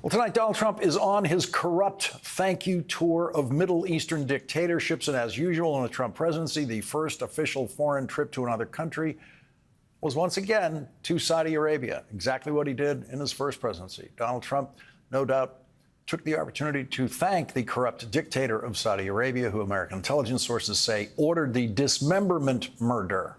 Well, tonight, Donald Trump is on his corrupt thank you tour of Middle Eastern dictatorships. And as usual in the Trump presidency, the first official foreign trip to another country was once again to Saudi Arabia. Exactly what he did in his first presidency. Donald Trump, no doubt, took the opportunity to thank the corrupt dictator of Saudi Arabia, who American intelligence sources say ordered the dismemberment murder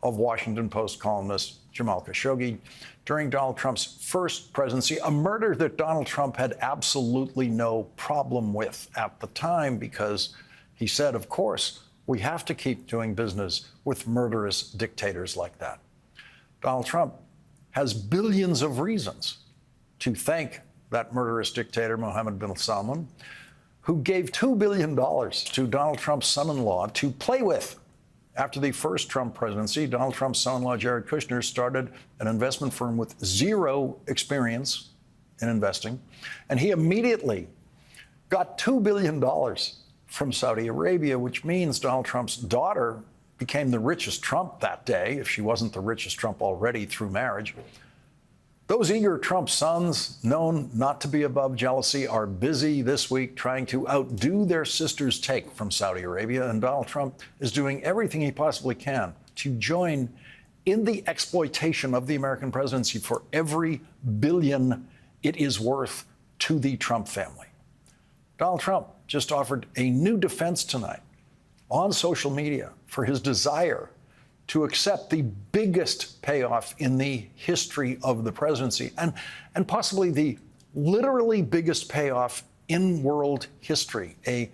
of Washington Post columnist Jamal Khashoggi during Donald Trump's first presidency, a murder that Donald Trump had absolutely no problem with at the time, because he said, of course, we have to keep doing business with murderous dictators like that. Donald Trump has billions of reasons to thank that murderous dictator, Mohammed bin Salman, who gave $2 billion to Donald Trump's son-in-law to play with. After the first Trump presidency, Donald Trump's son-in-law, Jared Kushner, started an investment firm with zero experience in investing, and he immediately got $2 billion from Saudi Arabia, which means Donald Trump's daughter became the richest Trump that day, if she wasn't the richest Trump already through marriage. Those eager Trump sons, known not to be above jealousy, are busy this week trying to outdo their sister's take from Saudi Arabia, and Donald Trump is doing everything he possibly can to join in the exploitation of the American presidency for every billion it is worth to the Trump family. Donald Trump just offered a new defense tonight on social media for his desire to accept the biggest payoff in the history of the presidency, and possibly the literally biggest payoff in world history, a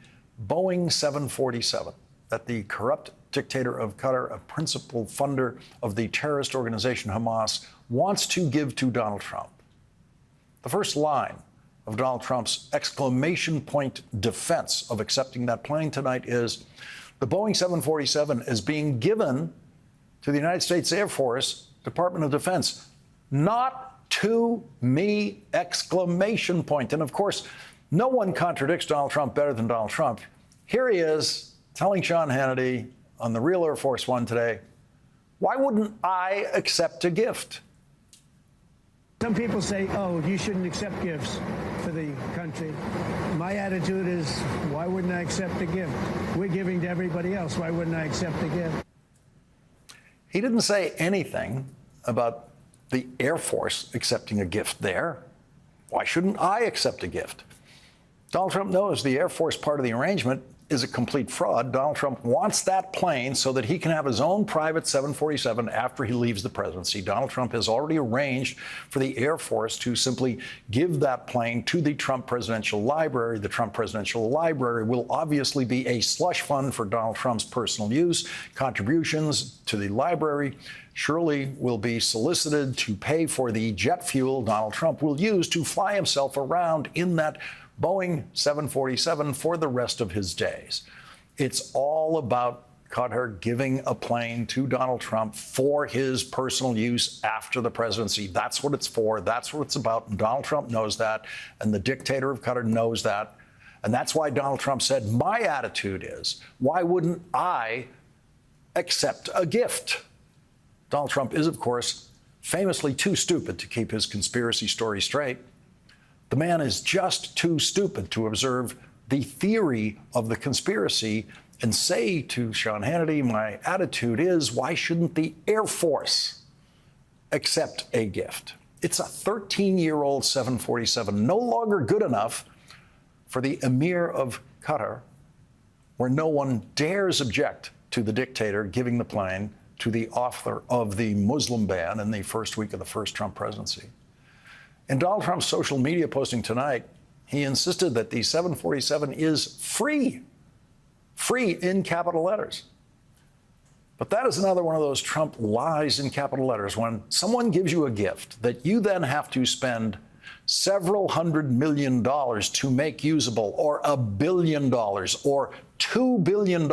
Boeing 747 that the corrupt dictator of Qatar, a principal funder of the terrorist organization Hamas, wants to give to Donald Trump. The first line of Donald Trump's exclamation point defense of accepting that plane tonight is, the Boeing 747 is being given to the United States Air Force, Department of Defense, not to me, exclamation point. And of course, no one contradicts Donald Trump better than Donald Trump. Here he is telling Sean Hannity on the Real Air Force One today, why wouldn't I accept a gift? Some people say, oh, you shouldn't accept gifts for the country. My attitude is, why wouldn't I accept a gift? We're giving to everybody else. Why wouldn't I accept a gift? He didn't say anything about the Air Force accepting a gift there. Why shouldn't I accept a gift? Donald Trump knows the Air Force part of the arrangement is a complete fraud. Donald Trump wants that plane so that he can have his own private 747 after he leaves the presidency. Donald Trump has already arranged for the Air Force to simply give that plane to the Trump Presidential Library. The Trump Presidential Library will obviously be a slush fund for Donald Trump's personal use. Contributions to the library surely will be solicited to pay for the jet fuel Donald Trump will use to fly himself around in that Boeing 747 for the rest of his days. It's all about Qatar giving a plane to Donald Trump for his personal use after the presidency. That's what it's for. That's what it's about. And Donald Trump knows that. And the dictator of Qatar knows that. And that's why Donald Trump said, my attitude is, why wouldn't I accept a gift? Donald Trump is, of course, famously too stupid to keep his conspiracy story straight. The man is just too stupid to observe the theory of the conspiracy and say to Sean Hannity, my attitude is, why shouldn't the Air Force accept a gift? It's a 13-year-old 747, no longer good enough for the Emir of Qatar, where no one dares object to the dictator giving the plane to the author of the Muslim ban in the first week of the first Trump presidency. In Donald Trump's social media posting tonight, he insisted that the 747 is free in capital letters. But that is another one of those Trump lies in capital letters. When someone gives you a gift that you then have to spend several $100 million to make usable, or $1 billion, or $2 billion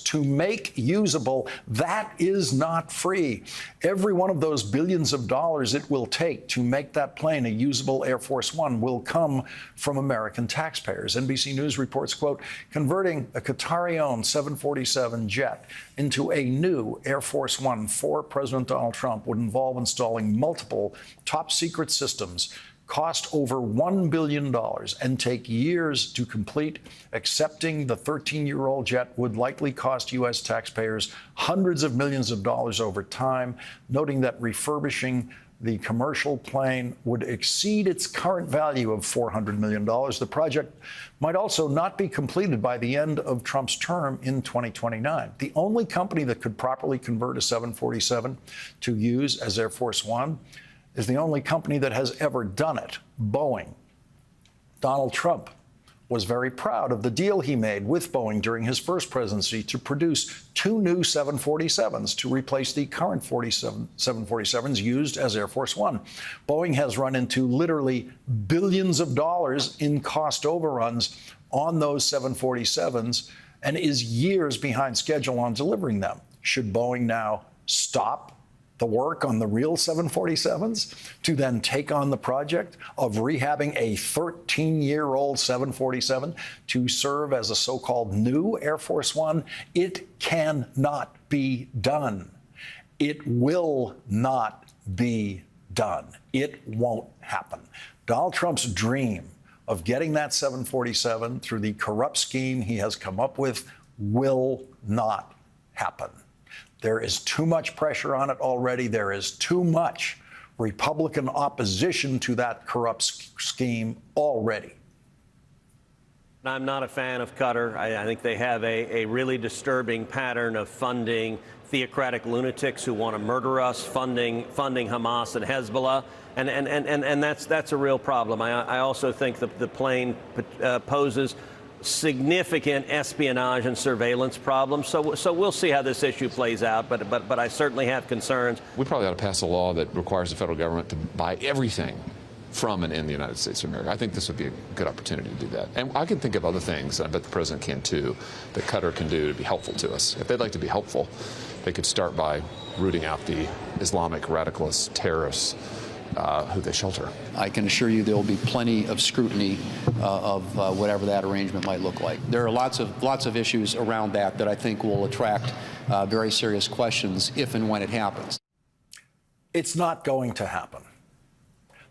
to make usable, that is not free. Every one of those billions of dollars it will take to make that plane a usable Air Force One will come from American taxpayers. NBC News reports, quote, converting a Qatari-owned 747 jet into a new Air Force One for President Donald Trump would involve installing multiple top-secret systems cost over $1 billion and take years to complete. Accepting the 13-year-old jet would likely cost U.S. taxpayers hundreds of millions of dollars over time, noting that refurbishing the commercial plane would exceed its current value of $400 million. The project might also not be completed by the end of Trump's term in 2029. The only company that could properly convert a 747 to use as Air Force One is the only company that has ever done it, Boeing. Donald Trump was very proud of the deal he made with Boeing during his first presidency to produce 2 new 747s to replace the current 747s used as Air Force One. Boeing has run into literally billions of dollars in cost overruns on those 747s and is years behind schedule on delivering them. Should Boeing now stop the work on the real 747s to then take on the project of rehabbing a 13-year-old 747 to serve as a so-called new Air Force One? It cannot be done. It will not be done. It won't happen. Donald Trump's dream of getting that 747 through the corrupt scheme he has come up with will not happen. There is too much pressure on it already. There is too much Republican opposition to that corrupt scheme already. I'm not a fan of Qatar. I think they have a really disturbing pattern of funding theocratic lunatics who want to murder us, funding Hamas and Hezbollah, and that's a real problem. I also think that the plane poses significant espionage and surveillance problems. So we'll see how this issue plays out. But I certainly have concerns. We probably ought to pass a law that requires the federal government to buy everything from and in the United States of America. I think this would be a good opportunity to do that. And I can think of other things, and I bet the president can too, that Qatar can do to be helpful to us. If they'd like to be helpful, they could start by rooting out the Islamic radicalist terrorists who they shelter. I can assure you there will be plenty of scrutiny of whatever that arrangement might look like. There are lots of issues around that I think will attract very serious questions if and when it happens. It's not going to happen.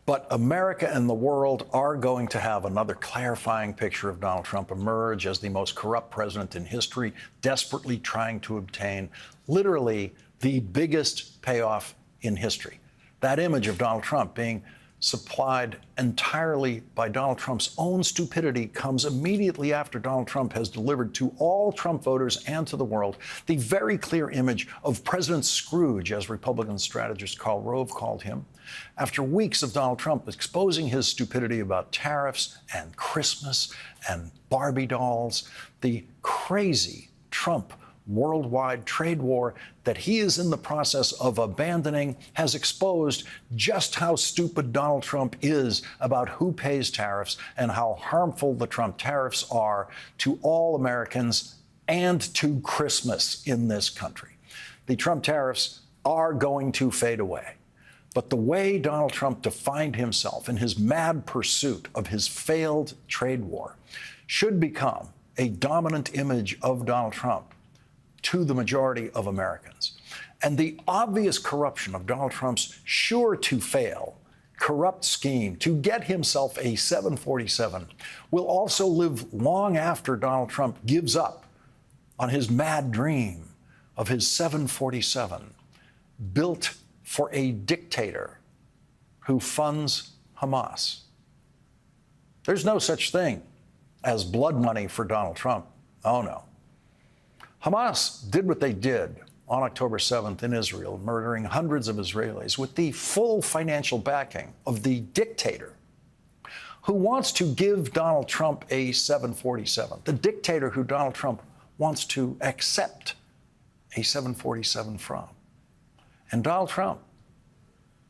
But America and the world are going to have another clarifying picture of Donald Trump emerge as the most corrupt president in history, desperately trying to obtain literally the biggest payoff in history. That image of Donald Trump being supplied entirely by Donald Trump's own stupidity comes immediately after Donald Trump has delivered to all Trump voters and to the world the very clear image of President Scrooge, as Republican strategist Karl Rove called him, after weeks of Donald Trump exposing his stupidity about tariffs and Christmas and Barbie dolls, the crazy Trump worldwide trade war that he is in the process of abandoning has exposed just how stupid Donald Trump is about who pays tariffs and how harmful the Trump tariffs are to all Americans and to Christmas in this country. The Trump tariffs are going to fade away. But the way Donald Trump defined himself in his mad pursuit of his failed trade war should become a dominant image of Donald Trump to the majority of Americans. And the obvious corruption of Donald Trump's sure-to-fail corrupt scheme to get himself a 747 will also live long after Donald Trump gives up on his mad dream of his 747 built for a dictator who funds Hamas. There's no such thing as blood money for Donald Trump. Oh, no. Hamas did what they did on October 7th in Israel, murdering hundreds of Israelis with the full financial backing of the dictator who wants to give Donald Trump a 747, the dictator who Donald Trump wants to accept a 747 from. And Donald Trump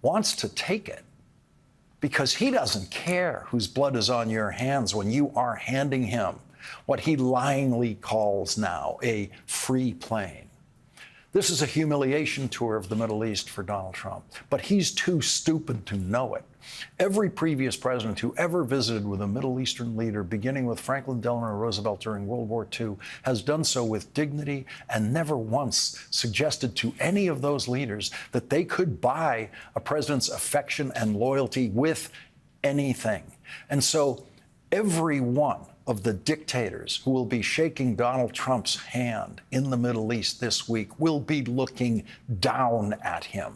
wants to take it because he doesn't care whose blood is on your hands when you are handing him what he lyingly calls now a free plane. This is a humiliation tour of the Middle East for Donald Trump, but he's too stupid to know it. Every previous president who ever visited with a Middle Eastern leader, beginning with Franklin Delano Roosevelt during World War II, has done so with dignity and never once suggested to any of those leaders that they could buy a president's affection and loyalty with anything. And so every one of the dictators who will be shaking Donald Trump's hand in the Middle East this week will be looking down at him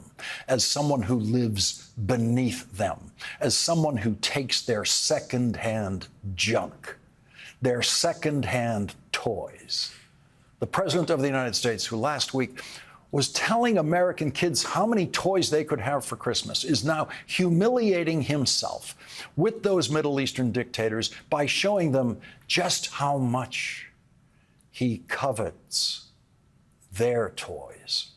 as someone who lives beneath them, as someone who takes their secondhand junk, their secondhand toys. The President of the United States, who last week was telling American kids how many toys they could have for Christmas, is now humiliating himself with those Middle Eastern dictators by showing them just how much he covets their toys.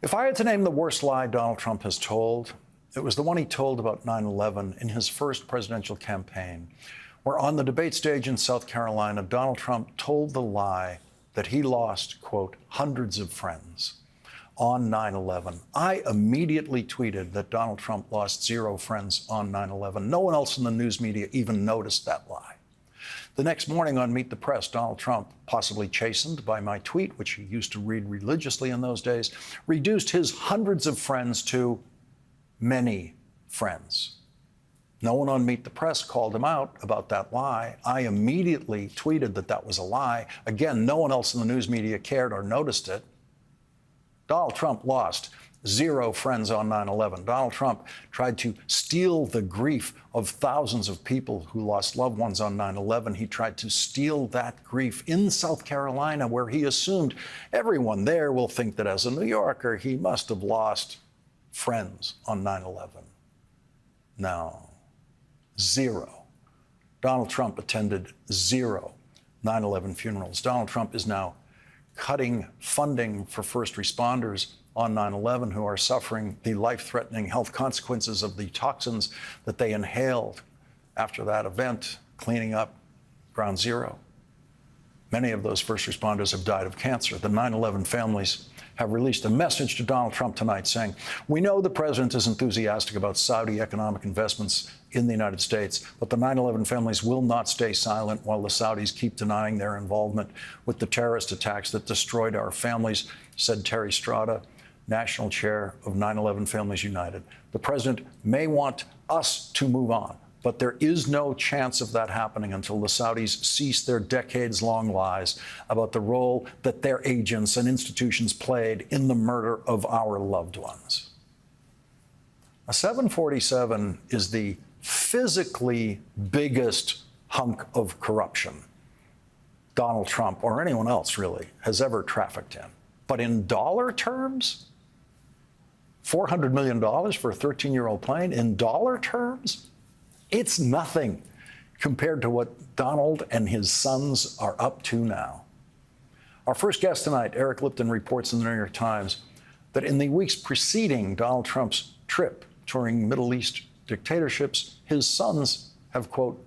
If I had to name the worst lie Donald Trump has told, it was the one he told about 9/11 in his first presidential campaign, where on the debate stage in South Carolina, Donald Trump told the lie that he lost, quote, hundreds of friends on 9/11. I immediately tweeted that Donald Trump lost 0 friends on 9/11. No one else in the news media even noticed that lie. The next morning on Meet the Press, Donald Trump, possibly chastened by my tweet, which he used to read religiously in those days, reduced his hundreds of friends to many friends. No one on Meet the Press called him out about that lie. I immediately tweeted that that was a lie. Again, no one else in the news media cared or noticed it. Donald Trump lost 0 friends on 9/11. Donald Trump tried to steal the grief of thousands of people who lost loved ones on 9/11. He tried to steal that grief in South Carolina, where he assumed everyone there will think that as a New Yorker, he must have lost friends on 9/11. No. 0. Donald Trump attended 0 9/11 funerals. Donald Trump is now cutting funding for first responders on 9/11 who are suffering the life-threatening health consequences of the toxins that they inhaled after that event, cleaning up Ground Zero. Many of those first responders have died of cancer. The 9/11 families have released a message to Donald Trump tonight saying, we know the president is enthusiastic about Saudi economic investments in the United States, but the 9/11 families will not stay silent while the Saudis keep denying their involvement with the terrorist attacks that destroyed our families, said Terry Strada, national chair of 9/11 Families United. The president may want us to move on, but there is no chance of that happening until the Saudis cease their decades-long lies about the role that their agents and institutions played in the murder of our loved ones. A 747 is the physically biggest hunk of corruption Donald Trump, or anyone else really, has ever trafficked in. But in dollar terms, $400 million for a 13-year-old plane, in dollar terms, it's nothing compared to what Donald and his sons are up to now. Our first guest tonight, Eric Lipton, reports in the New York Times that in the weeks preceding Donald Trump's trip touring Middle East dictatorships, his sons have, quote,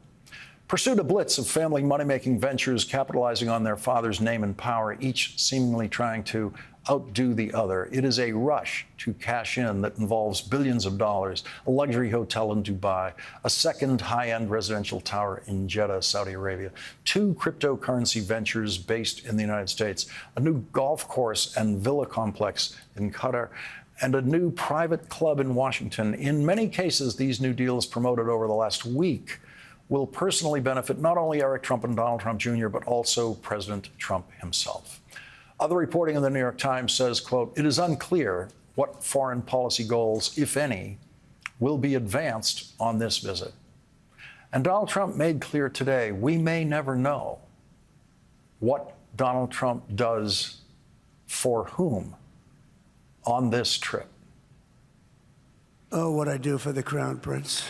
pursued a blitz of family money-making ventures capitalizing on their father's name and power, each seemingly trying to outdo the other. It is a rush to cash in that involves billions of dollars, a luxury hotel in Dubai, a second high-end residential tower in Jeddah, Saudi Arabia, 2 cryptocurrency ventures based in the United States, a new golf course and villa complex in Qatar, and a new private club in Washington. In many cases, these new deals promoted over the last week will personally benefit not only Eric Trump and Donald Trump Jr., but also President Trump himself. Other reporting in the New York Times says, quote, it is unclear what foreign policy goals, if any, will be advanced on this visit. And Donald Trump made clear today, we may never know what Donald Trump does for whom on this trip. Oh, what I do for the Crown Prince.